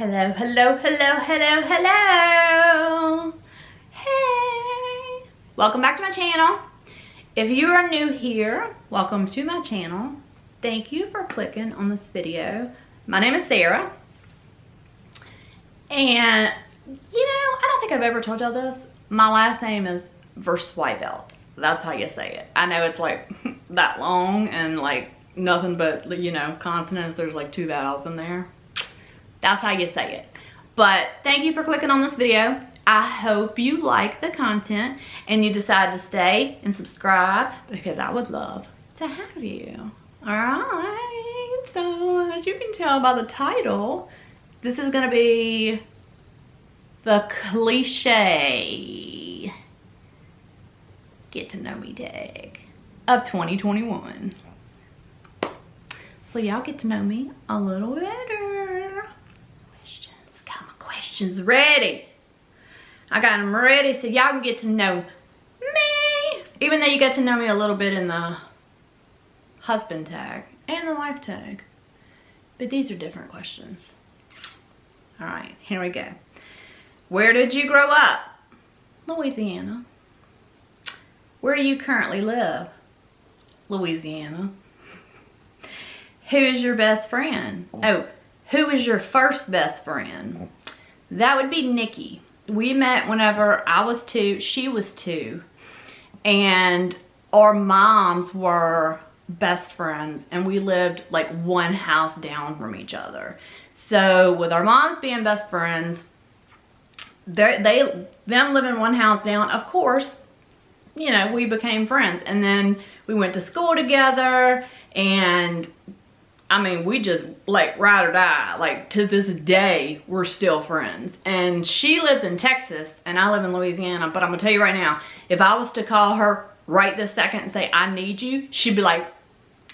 Hello, hello, hello, hello, hello. Hey. Welcome back to my channel. If you are new here, welcome to my channel. Thank you for clicking on this video. My name is Sarah. And, you know, I don't think I've ever told y'all this. My last name is Versweibelt. That's how you say it. I know it's like that long and like nothing but, you know, consonants. There's like 2 vowels in there. That's how you say it. But thank you for clicking on this video. I hope you like the content and you decide to stay and subscribe because I would love to have you. Alright, so as you can tell by the title, this is gonna be the cliche get to know me tag of 2021. So y'all get to know me a little better. Got my questions ready. I got them ready so y'all can get to know me. Even though you get to know me a little bit in the husband tag and the wife tag. But these are different questions. Alright, here we go. Where did you grow up? Louisiana. Where do you currently live? Louisiana. Who's your best friend? Oh, who is your first best friend? That would be Nikki. We met whenever I was 2, she was 2. And our moms were best friends and we lived like one house down from each other. So with our moms being best friends, them living one house down, of course, you know, we became friends. And then we went to school together and I mean, we just like ride or die. Like to this day, we're still friends. And she lives in Texas and I live in Louisiana. But I'm gonna tell you right now, if I was to call her right this second and say, I need you, she'd be like,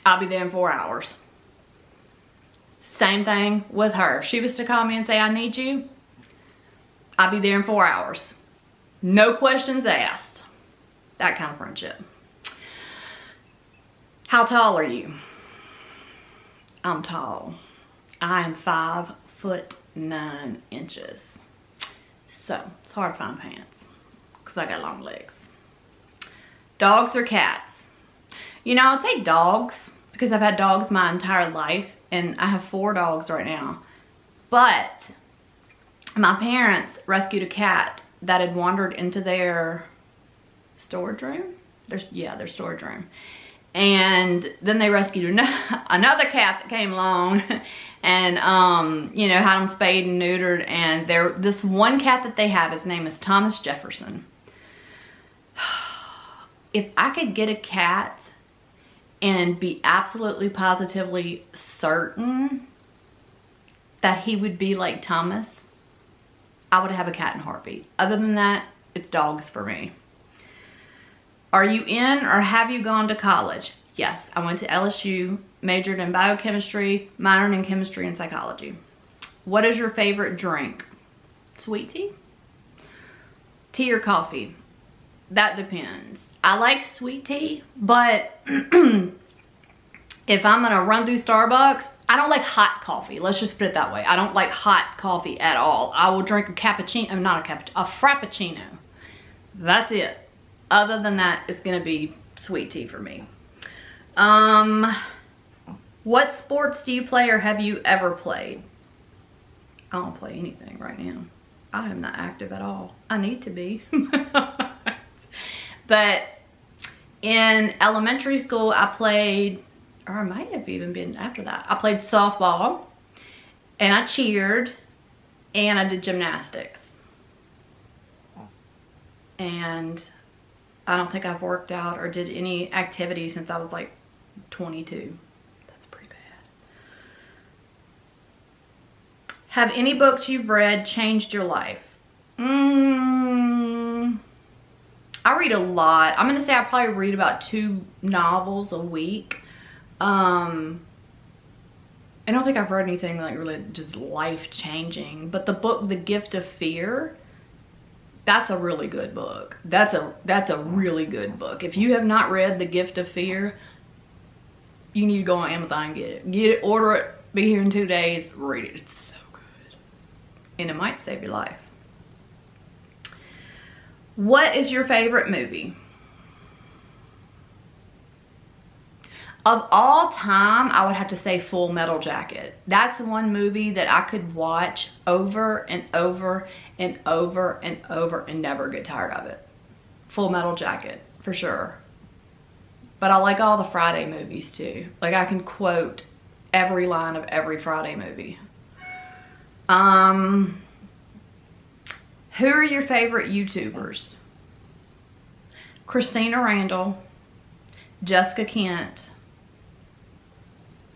I'll be there in 4 hours. Same thing with her. If she was to call me and say, I need you, I'll be there in 4 hours. No questions asked. That kind of friendship. How tall are you? I'm tall. I am 5'9". So it's hard to find pants because I got long legs. Dogs or cats? You know, I'll take dogs because I've had dogs my entire life and I have 4 dogs right now. But my parents rescued a cat that had wandered into their storage room. Their storage room. And then they rescued another cat that came along and, you know, had them spayed and neutered. And this one cat that they have, his name is Thomas Jefferson. If I could get a cat and be absolutely positively certain that he would be like Thomas, I would have a cat in a heartbeat. Other than that, it's dogs for me. Are you in or have you gone to college? Yes, I went to LSU, majored in biochemistry, minored in chemistry and psychology. What is your favorite drink? Sweet tea? Tea or coffee? That depends. I like sweet tea, but if I'm gonna run through Starbucks, I don't like hot coffee. Let's just put it that way. I don't like hot coffee at all. I will drink a cappuccino, a frappuccino. That's it. Other than that, it's gonna be sweet tea for me. What sports do you play or have you ever played? I don't play anything right now. I am not active at all. I need to be. But in elementary school, I played, or I might have even been after that. I played softball and I cheered and I did gymnastics. And I don't think I've worked out or did any activity since I was like 22. That's pretty bad. Have any books you've read changed your life? I read a lot. I'm gonna say I probably read about 2 novels a week. I don't think I've read anything like really just life-changing, but the book The Gift of Fear, that's a really good book. That's a really good book. If you have not read The Gift of Fear, you need to go on Amazon and get it. Order it, be here in 2 days, read it. It's so good. and it might save your life. What is your favorite movie? Of all time, I would have to say Full Metal Jacket. That's one movie that I could watch over and over and over and over and never get tired of it. Full Metal Jacket, for sure. But I like all the Friday movies too. Like, I can quote every line of every Friday movie. Who are your favorite YouTubers? Christina Randall, Jessica Cant,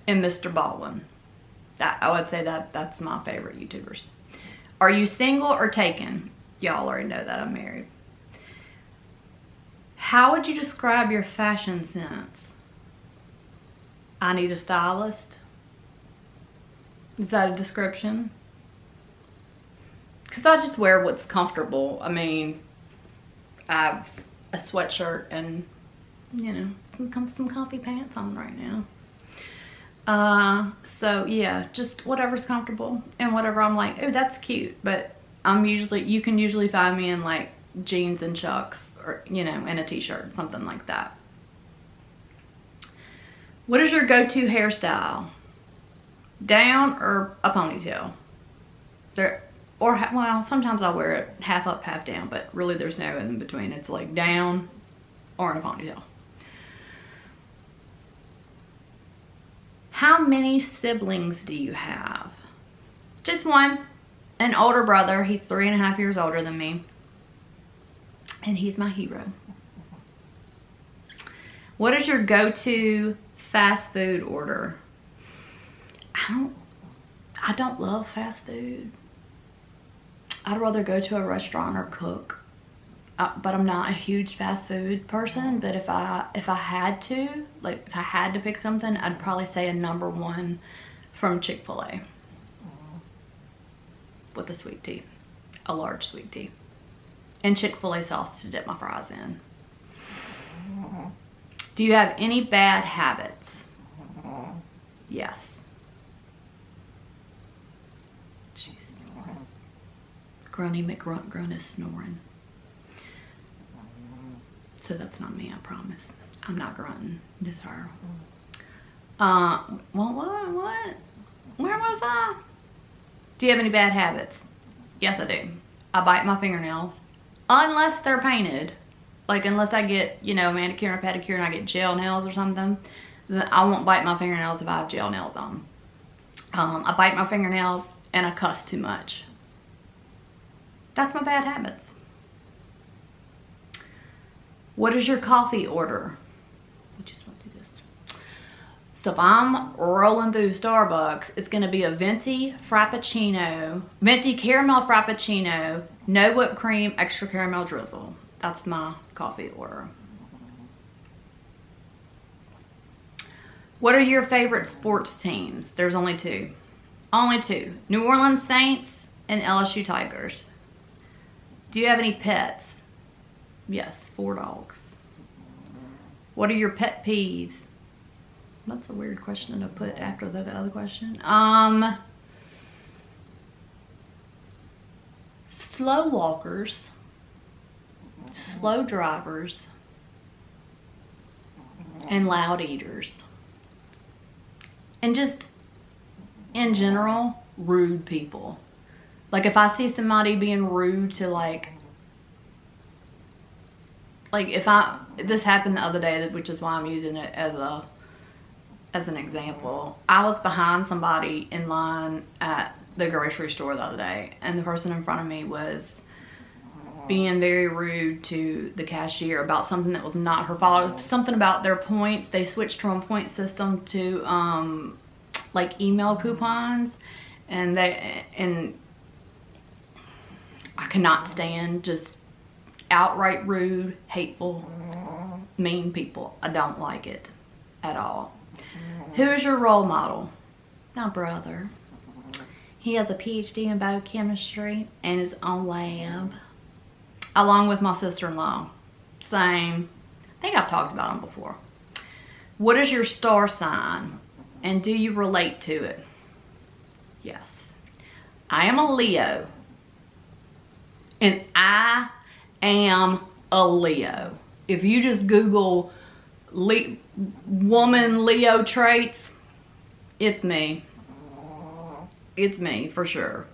and Mr. Baldwin. I would say that's my favorite YouTubers. Are you single or taken? Y'all already know that I'm married. How would you describe your fashion sense? I need a stylist. Is that a description? Because I just wear what's comfortable. I mean, I have a sweatshirt and, you know, some comfy pants on right now. So yeah, just whatever's comfortable and whatever I'm like, oh, that's cute. But you can usually find me in like jeans and chucks, or, you know, and a t-shirt, something like that. What is your go-to hairstyle? Down or a ponytail? Well, sometimes I wear it half up, half down, but really there's no in between. It's like down or in a ponytail. How many siblings do you have? Just one. An older brother. He's 3.5 years older than me. And he's my hero. What is your go-to fast food order? I don't love fast food. I'd rather go to a restaurant or cook. But I'm not a huge fast food person. But if I had to, like if I had to pick something, I'd probably say a #1 from Chick-fil-A. With a sweet tea. A large sweet tea. And Chick-fil-A sauce to dip my fries in. Do you have any bad habits? Yes. Jeez. Grunny McGrunt is snoring. So that's not me, I promise. I'm not grunting. This is her. What? Where was I? Do you have any bad habits? Yes, I do. I bite my fingernails. Unless they're painted. Like, unless I get, you know, a manicure and a pedicure and I get gel nails or something, then I won't bite my fingernails if I have gel nails on. I bite my fingernails and I cuss too much. That's my bad habits. What is your coffee order? We just went through this. So if I'm rolling through Starbucks, it's going to be a venti frappuccino, venti caramel frappuccino, no whipped cream, extra caramel drizzle. That's my coffee order. What are your favorite sports teams? There's only two. Only two. New Orleans Saints and LSU Tigers. Do you have any pets? Yes, 4 dogs. What are your pet peeves? That's a weird question to put after the other question. Slow walkers, slow drivers, and loud eaters. And just, in general, rude people. Like, if I see somebody being rude to, this happened the other day, which is why I'm using it as an example. I was behind somebody in line at the grocery store the other day, and the person in front of me was being very rude to the cashier about something that was not her fault. Something about their points. They switched from a point system to like email coupons, and I cannot stand just outright rude, hateful, mean people. I don't like it at all. Who is your role model? My brother. He has a PhD in biochemistry and his own lab, along with my sister-in-law. Same. I think I've talked about him before. What is your star sign, and do you relate to it? Yes. I am a Leo. And I am a Leo. If you just Google woman Leo traits, it's me. It's me for sure.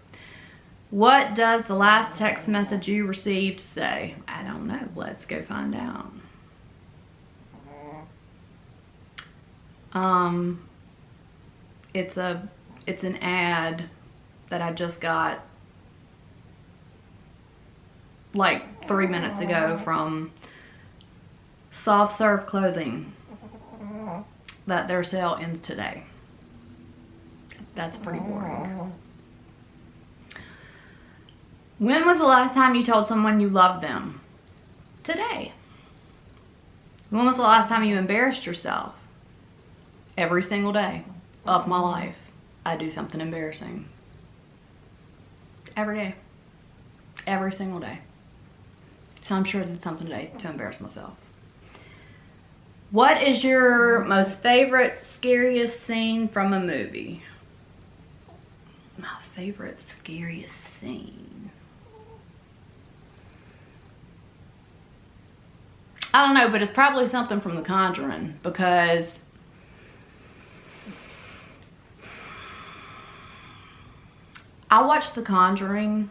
What does the last text message you received say? I don't know. Let's go find out. It's an ad that I just got like 3 minutes ago from Soft Serve Clothing that their sale ends today. That's pretty boring. When was the last time you told someone you loved them? Today. When was the last time you embarrassed yourself? Every single day of my life, I do something embarrassing. Every day. Every single day. So I'm sure I did something today to embarrass myself. What is your most favorite, scariest scene from a movie? My favorite, scariest scene. I don't know, but it's probably something from The Conjuring, because I watched The Conjuring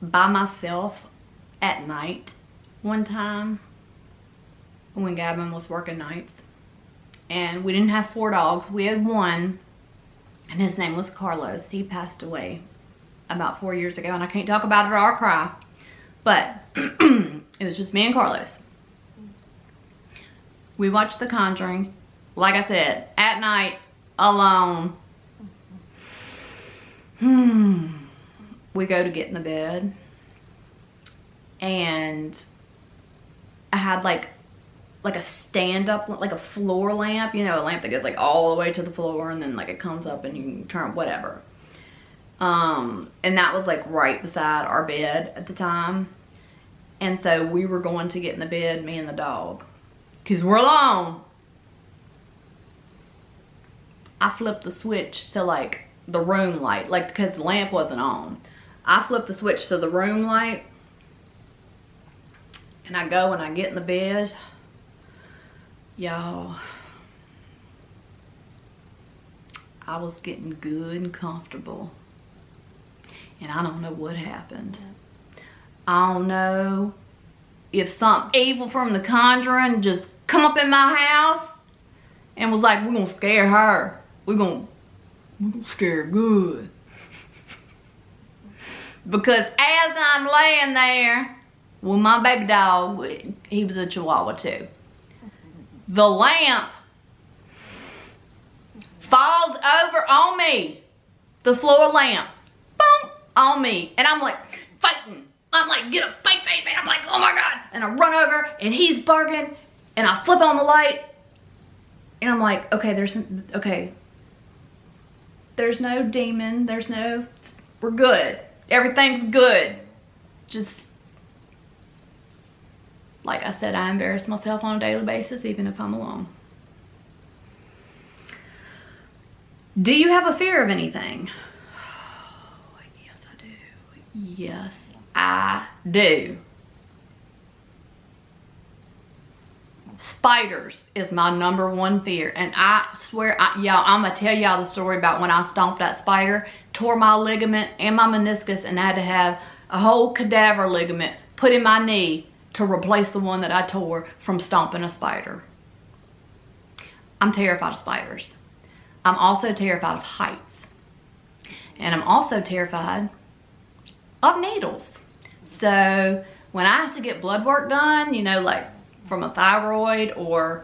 by myself at night one time when Gavin was working nights. And we didn't have 4 dogs. We had one, and his name was Carlos. He passed away about 4 years ago, and I can't talk about it or I'll cry. But it was just me and Carlos. We watched The Conjuring, like I said, at night, alone. We go to get in the bed, and I had like a stand-up, like a floor lamp, you know, a lamp that goes like all the way to the floor, and then like it comes up and you can turn whatever. And that was like right beside our bed at the time. And so we were going to get in the bed, me and the dog, because we're alone. I flipped the switch to like the room light, like, because the lamp wasn't on. I flipped the switch to the room light, and I go and I get in the bed. Y'all, I was getting good and comfortable, and I don't know what happened. I don't know if something evil from The Conjuring just come up in my house and was like, we're gonna scare her. We're gonna scare her good. Because as I'm laying there with my baby dog, he was a Chihuahua too, the lamp falls over on me. The floor lamp, boom, on me. And I'm like fighting. I'm like, get up, fight. I'm like, oh my God. And I run over, and he's barking, and I flip on the light, and I'm like, okay, there's no demon, we're good. Everything's good. Just, like I said, I embarrass myself on a daily basis, even if I'm alone. Do you have a fear of anything? Oh, yes, I do. Yes, I do. Spiders is my #1 fear. And I swear, y'all, I'm going to tell y'all the story about when I stomped that spider, tore my ligament and my meniscus, and I had to have a whole cadaver ligament put in my knee to replace the one that I tore from stomping a spider. I'm terrified of spiders. I'm also terrified of heights. And I'm also terrified of needles. So when I have to get blood work done, you know, like from a thyroid or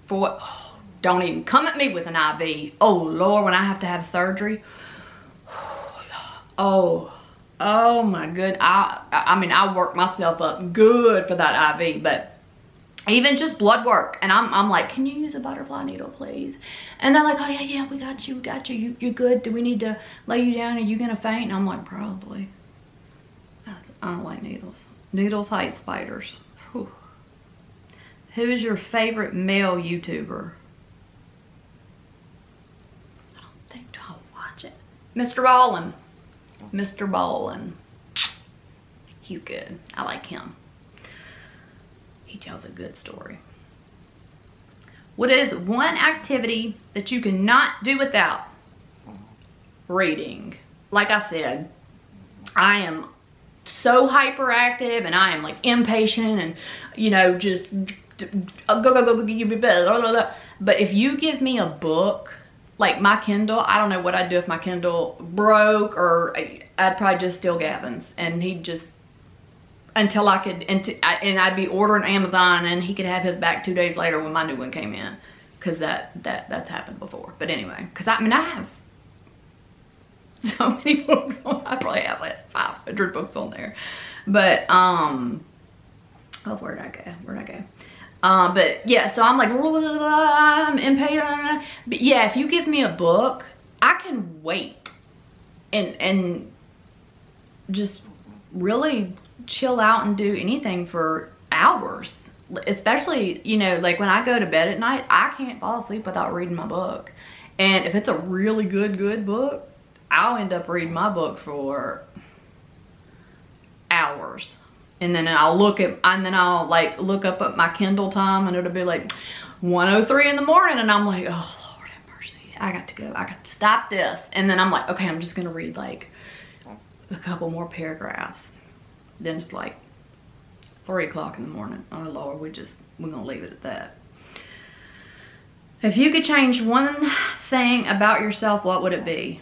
for, oh, don't even come at me with an IV. Oh Lord, when I have to have surgery. Oh my good. I mean, I work myself up good for that IV, but even just blood work. And I'm like, can you use a butterfly needle, please? And they're like, oh yeah, we got you. You're good. Do we need to lay you down? Are you gonna faint? And I'm like, probably. I don't like needles. Needles, heights, spiders. Whew. Who is your favorite male YouTuber? I don't think, do I watch it? Mr. Ballin. Mr. Ballin. He's good. I like him. He tells a good story. What is one activity that you cannot do without? Reading. Like I said, I am so hyperactive and I am like impatient and, you know, just go, you be better. But if you give me a book, like my Kindle, I don't know what I'd do if my Kindle broke, or I'd probably just steal Gavin's and he'd just, until I could, and I'd be ordering Amazon and he could have his back 2 days later when my new one came in. Cause that's happened before. But anyway, cause I mean, I have so many books on, I probably have like 500 books on there. But, oh, where'd I go? But yeah, so I'm like, I'm impatient. But yeah, if you give me a book, I can wait and just really chill out and do anything for hours. Especially, you know, like when I go to bed at night, I can't fall asleep without reading my book. And if it's a really good book, I'll end up reading my book for hours. And then I'll look up at my Kindle time and it'll be like 1:03 in the morning and I'm like, oh Lord have mercy, I got to go, I got to stop this. And then I'm like, okay, I'm just gonna read like a couple more paragraphs. Then it's like 3 o'clock in the morning. Oh Lord, we're gonna leave it at that. If you could change one thing about yourself, what would it be?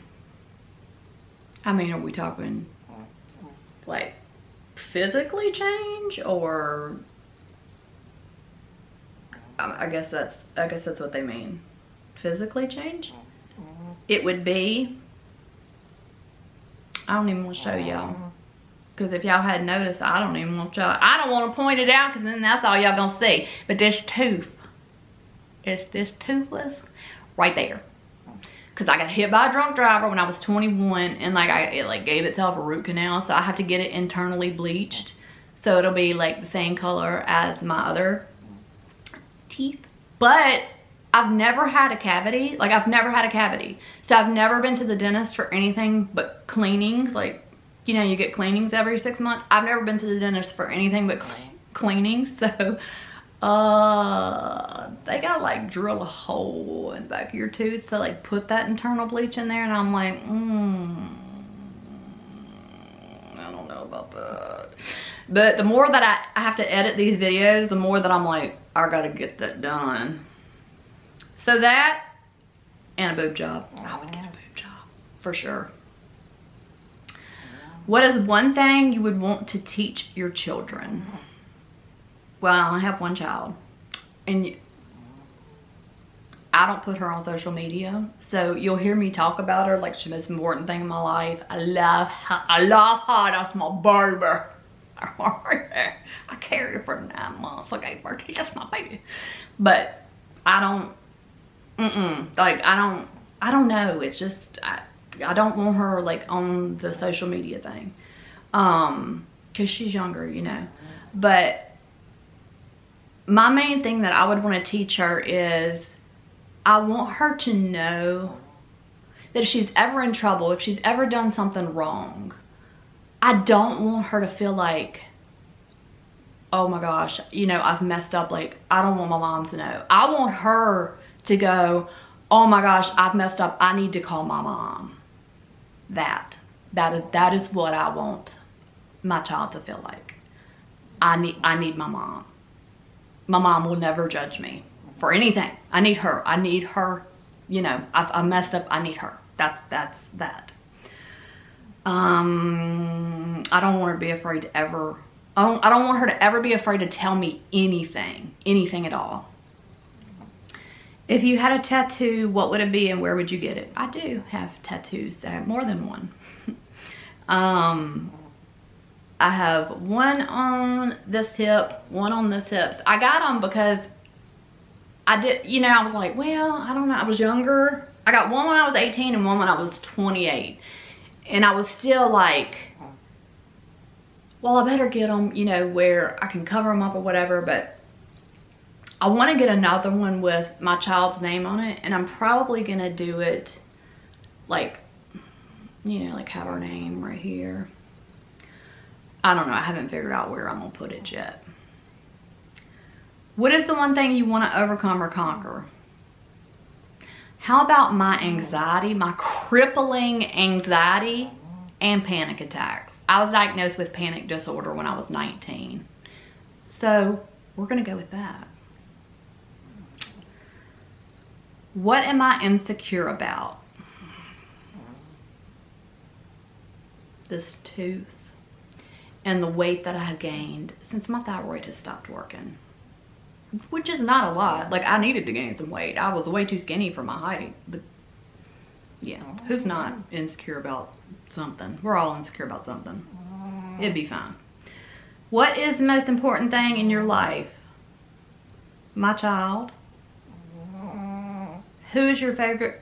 I mean, are we talking like physically change, or I guess that's what they mean. Physically change? It would be, I don't even want to show y'all, because if y'all hadn't noticed, I don't even want y'all, I don't want to point it out because then that's all y'all gonna see. But this tooth, it's this toothless right there. Because I got hit by a drunk driver when I was 21 and it gave itself a root canal, so I have to get it internally bleached so it'll be like the same color as my other teeth. But I've never had a cavity. Like, I've never had a cavity. So I've never been to the dentist for anything but cleanings. Like, you know, you get cleanings every 6 months. I've never been to the dentist for anything but cleanings. So they gotta like drill a hole in the back of your tooth to like put that internal bleach in there, and I'm like, I don't know about that. But the more that I have to edit these videos, the more that I'm like, I gotta get that done. So that and a boob job. I would get a boob job for sure. What is one thing you would want to teach your children? Well, I only have one child, and I don't put her on social media, so you'll hear me talk about her like she's the most important thing in my life. I love her. That's my baby. I carried her for 9 months. I gave birth. That's my baby. But I don't. I don't know. It's just I don't want her like on the social media thing, cause she's younger, you know. But my main thing that I would want to teach her is I want her to know that if she's ever in trouble, if she's ever done something wrong, I don't want her to feel like, oh my gosh, you know, I've messed up. Like, I don't want my mom to know. I want her to go, oh my gosh, I've messed up. I need to call my mom. That is what I want my child to feel like. I need my mom. My mom will never judge me for anything. I need her, you know, I've messed up. I need her. That's that. I don't want her to be afraid to ever, I don't want her to ever be afraid to tell me anything at all. If you had a tattoo, what would it be and where would you get it? I do have tattoos. I have more than one. I have one on this hip, one on this hip. I got them because I did, you know, I was like, well, I don't know. I was younger. I got one when I was 18 and one when I was 28. And I was still like, well, I better get them, you know, where I can cover them up or whatever. But I want to get another one with my child's name on it. And I'm probably going to do it like you know, like have her name right here. I don't know, I haven't figured out where I'm gonna put it yet. What is the one thing you want to overcome or conquer? How about my anxiety, my crippling anxiety and panic attacks? I was diagnosed with panic disorder when I was 19. So we're gonna go with that. What am I insecure about? This tooth and the weight that I have gained since my thyroid has stopped working. Which is not a lot. Like, I needed to gain some weight. I was way too skinny for my height. But yeah, who's not insecure about something? We're all insecure about something. It'd be fine. What is the most important thing in your life? My child. Who is your favorite?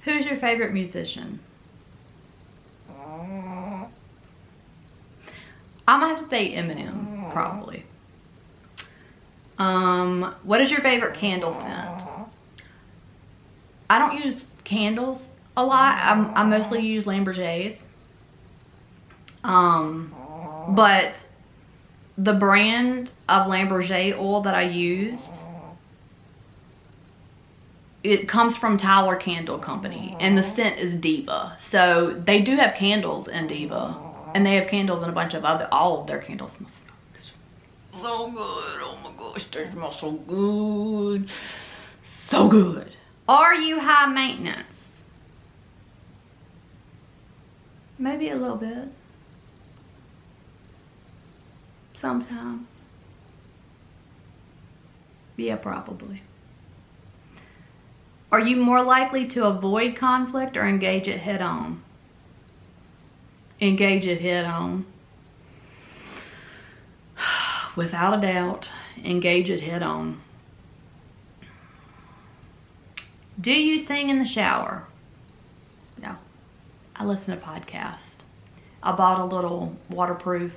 Who's your favorite musician? I'm gonna have to say Eminem, probably. What is your favorite candle scent? I don't use candles a lot. I mostly use Lamborghinis. But the brand of Lamborghini oil that I used, it comes from Tyler Candle Company, and the scent is Diva. So they do have candles in Diva, and they have candles in a bunch of all of their candles smell so good. Oh my gosh, they smell so good. So good. Are you high maintenance? Maybe a little bit. Sometimes. Yeah, probably. Are you more likely to avoid conflict or engage it head on? Engage it head on. Without a doubt, engage it head on. Do you sing in the shower? No. I listen to podcasts. I bought a little waterproof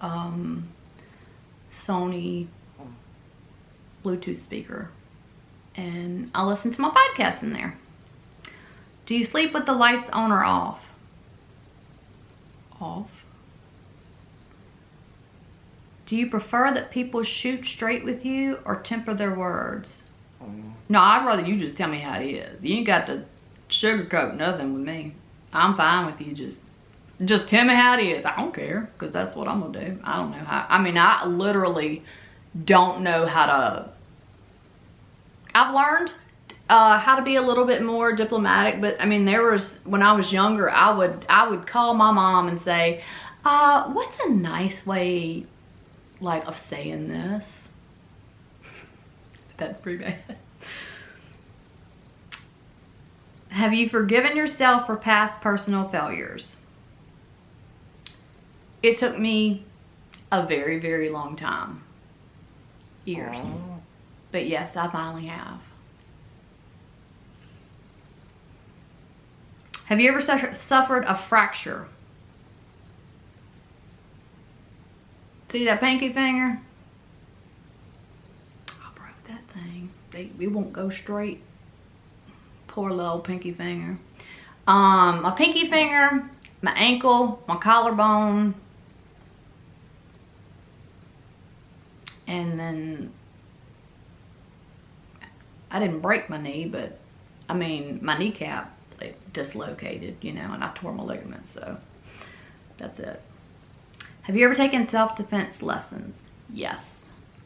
Sony Bluetooth speaker, and I listen to my podcast in there. Do you sleep with the lights on or off? Off. Do you prefer that people shoot straight with you or temper their words? No, I'd rather you just tell me how it is. You ain't got to sugarcoat nothing with me. I'm fine with you just tell me how it is. I don't care, because that's what I'm gonna do. I don't know how. I mean, I literally don't know how to. I've learned how to be a little bit more diplomatic, but I mean, there was, when I was younger, I would call my mom and say, what's a nice way, like, of saying this? That's pretty bad. Have you forgiven yourself for past personal failures? It took me a very, very long time. Years. But yes, I finally have. Have you ever suffered a fracture? See that pinky finger? I broke that thing. It won't go straight. Poor little pinky finger. My pinky finger, my ankle, my collarbone, and then I didn't break my knee, but I mean, my kneecap, it dislocated, you know, and I tore my ligament, so that's it. Have you ever taken self-defense lessons? Yes.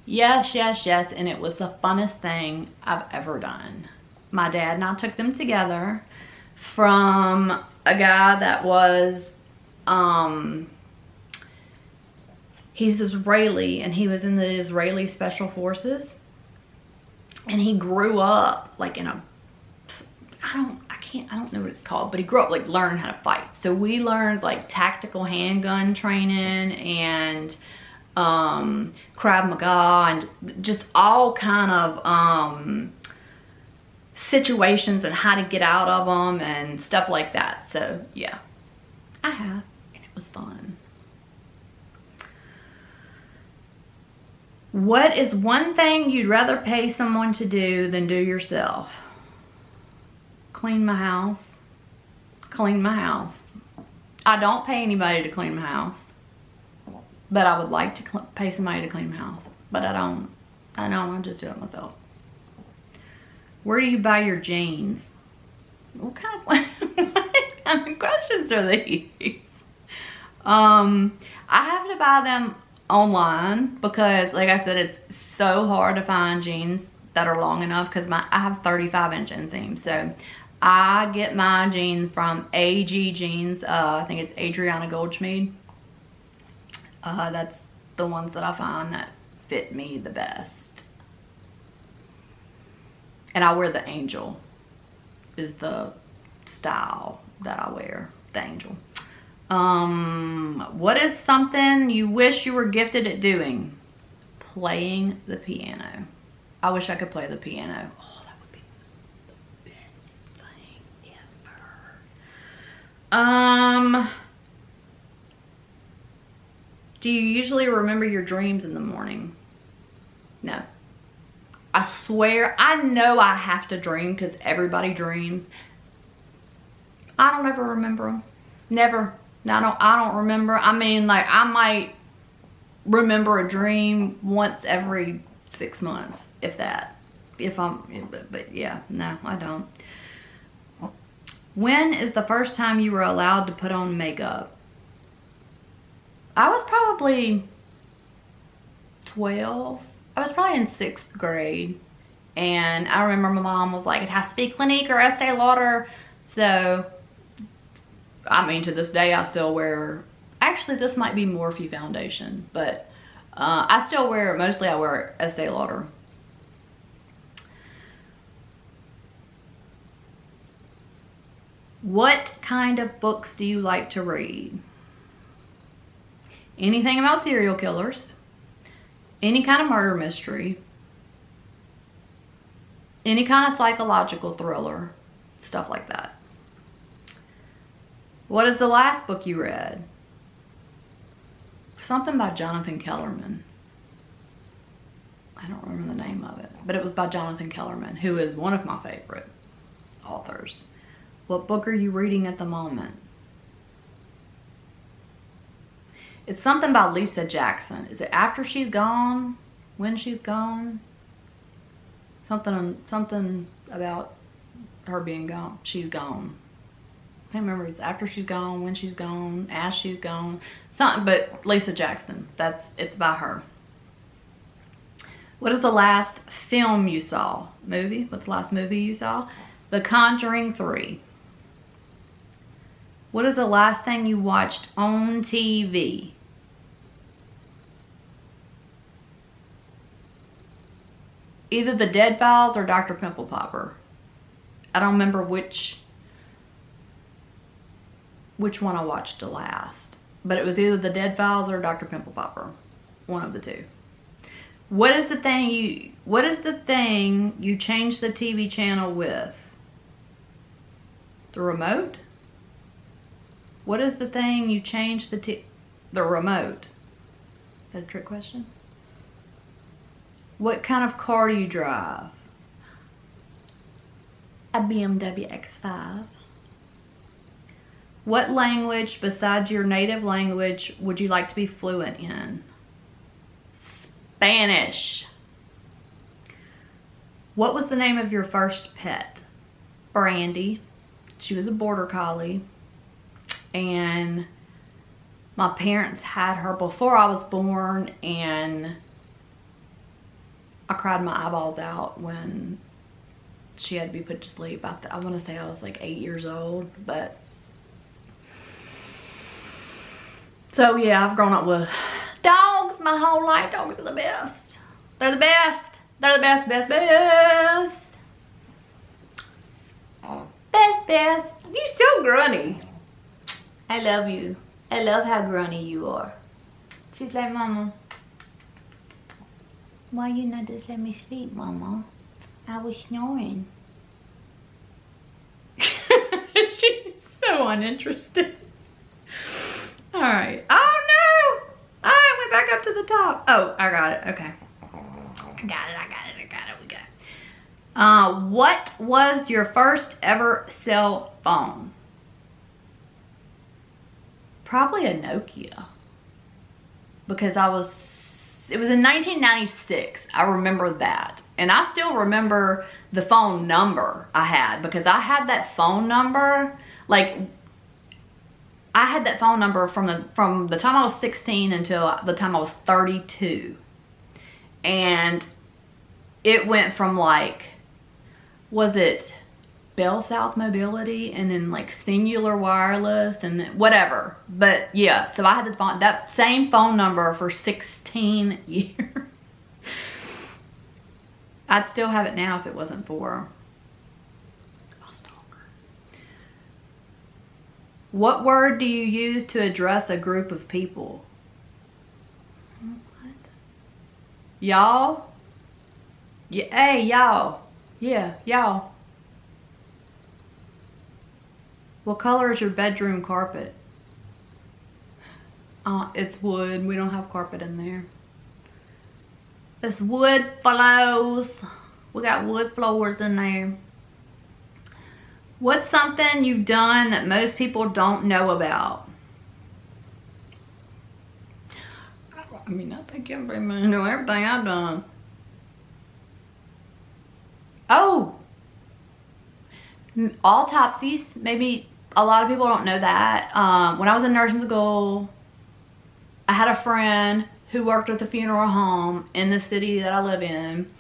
Yes, yes, yes, and it was the funnest thing I've ever done. My dad and I took them together from a guy that was, he's Israeli, and he was in the Israeli Special Forces, and he grew up like in a, I don't know what it's called, but he grew up like learning how to fight. So we learned like tactical handgun training and Krav Maga and just all kind of situations and how to get out of them and stuff like that. So yeah, I have, and it was fun. What is one thing you'd rather pay someone to do than do yourself? Clean my house. Clean my house. I don't pay anybody to clean my house, but I would like to pay somebody to clean my house, but I don't. I just do it myself. Where do you buy your jeans? What kind of questions are these? I have to buy them online because, like I said, it's so hard to find jeans that are long enough because I have 35-inch inseams. So I get my jeans from AG Jeans. I think it's Adriana Goldschmied. That's the ones that I find that fit me the best. And I wear the Angel is the style that I wear, the Angel. What is something you wish you were gifted at doing? Playing the piano. I wish I could play the piano. Oh, that would be the best thing ever. Do you usually remember your dreams in the morning? No. I swear, I know I have to dream because everybody dreams. I don't ever remember them. Never. I don't remember. I mean, like, I might remember a dream once every 6 months, if that. But yeah, no, I don't. When is the first time you were allowed to put on makeup? I was probably 12. I was probably in 6th grade. And I remember my mom was like, it has to be Clinique or Estee Lauder. So, I mean, to this day, I still wear, actually, this might be Morphe foundation, but I still wear, mostly I wear Estee Lauder. What kind of books do you like to read? Anything about serial killers, any kind of murder mystery, any kind of psychological thriller, stuff like that. What is the last book you read? Something by Johnathan Kellerman. I don't remember the name of it, but it was by Johnathan Kellerman, who is one of my favorite authors. What book are you reading at the moment? It's something by Lisa Jackson. Is it After She's Gone? When She's Gone? Something about her being gone. She's gone. I can't remember. It's After She's Gone, When She's Gone, As She's Gone. Something, but Lisa Jackson. It's by her. What is the last film you saw? Movie? What's the last movie you saw? The Conjuring 3. What is the last thing you watched on TV? Either The Dead Files or Dr. Pimple Popper. I don't remember which one I watched the last. But it was either The Dead Files or Dr. Pimple Popper. One of the two. What is the thing you change the TV channel with? The remote? What is the thing you change the remote? Is that a trick question? What kind of car do you drive? A BMW X5. What language besides your native language would you like to be fluent in? Spanish. What was the name of your first pet? Brandy. She was a border collie. And my parents had her before I was born, and I cried my eyeballs out when she had to be put to sleep. I want to say I was like 8 years old, but so yeah, I've grown up with dogs my whole life. Dogs are the best. They're the best. They're the best, best, best. Best, best. You're so grunny. I love you. I love how grunny you are. She's like, Mama, why you not just let me sleep, Mama? I was snoring. She's so uninterested. Alright. Oh no! Alright, we're back up to the top. Oh, I got it. Okay. We got it. What was your first ever cell phone? Probably a Nokia. Because it was in 1996. I remember that. And I still remember the phone number I had, because I had that phone number, like, I had that phone number from the time I was 16 until the time I was 32. And it went from, like, was it Bell South Mobility, and then like Singular Wireless, and then whatever. But yeah, so I had that same phone number for 16 years. I'd still have it now if it wasn't for a stalker. What word do you use to address a group of people? What? Y'all? Yeah, hey, y'all. Yeah, y'all. What color is your bedroom carpet? It's wood. We don't have carpet in there. It's wood floors. We got wood floors in there. What's something you've done that most people don't know about? I mean, I think everybody knows everything I've done. Oh! Autopsies. Maybe a lot of people don't know that. When I was in nursing school, I had a friend who worked at the funeral home in the city that I live in,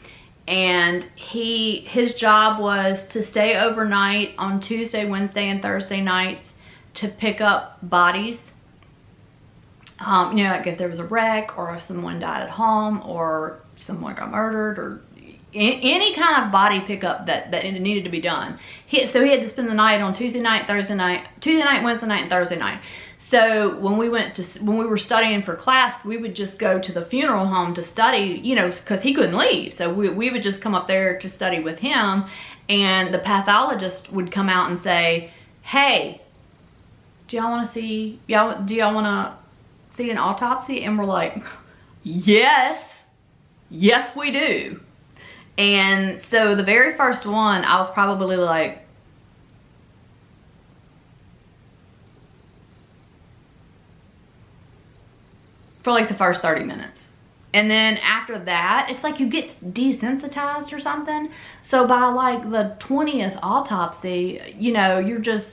and his job was to stay overnight on Tuesday, Wednesday, and Thursday nights to pick up bodies. You know, like if there was a wreck, or if someone died at home, or someone got murdered, or any kind of body pickup that needed to be done. So he had to spend the night on Tuesday night, Wednesday night, and Thursday night. So when we were studying for class, we would just go to the funeral home to study, you know, because he couldn't leave. So we would just come up there to study with him, and the pathologist would come out and say, "Hey, do y'all want to see an autopsy?" And we're like, yes, we do. And so the very first one, I was probably like, for like the first 30 minutes. And then after that, it's like you get desensitized or something. So by like the 20th autopsy, you know, you're just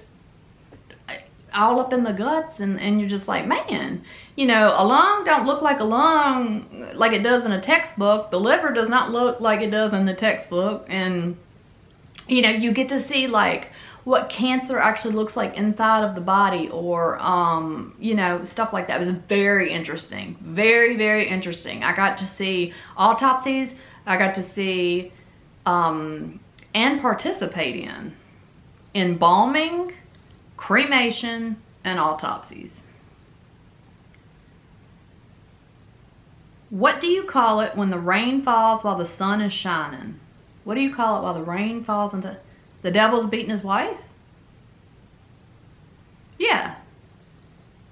all up in the guts, and you're just like, man, you know, a lung don't look like a lung like it does in a textbook. The liver does not look like it does in the textbook. And, you know, you get to see like what cancer actually looks like inside of the body, or, you know, stuff like that. It was very interesting. Very, very interesting. I got to see autopsies. I got to see, and participate in embalming, cremation, and autopsies. What do you call it when the rain falls while the sun is shining? What do you call it while the rain falls into... The devil's beating his wife? Yeah.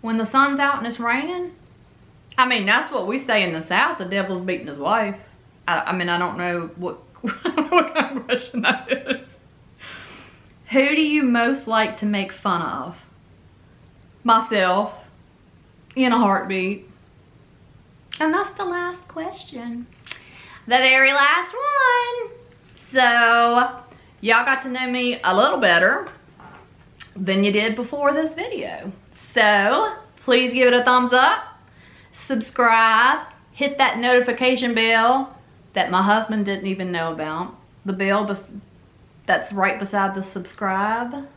When the sun's out and it's raining? I mean, that's what we say in the South, the devil's beating his wife. I mean, I don't know what, what kind of question that is. Who do you most like to make fun of? Myself. In a heartbeat. And that's the last question. The very last one. So, y'all got to know me a little better than you did before this video. So, please give it a thumbs up. Subscribe. Hit that notification bell that my husband didn't even know about. The bell that's right beside the subscribe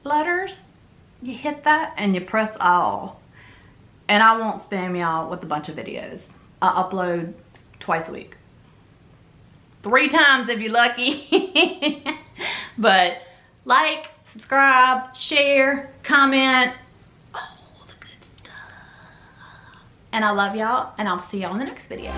letters. You hit that and you press all. And I won't spam y'all with a bunch of videos. I upload twice a week. 3 times if you're lucky. But like, subscribe, share, comment, all the good stuff. And I love y'all, and I'll see y'all in the next video.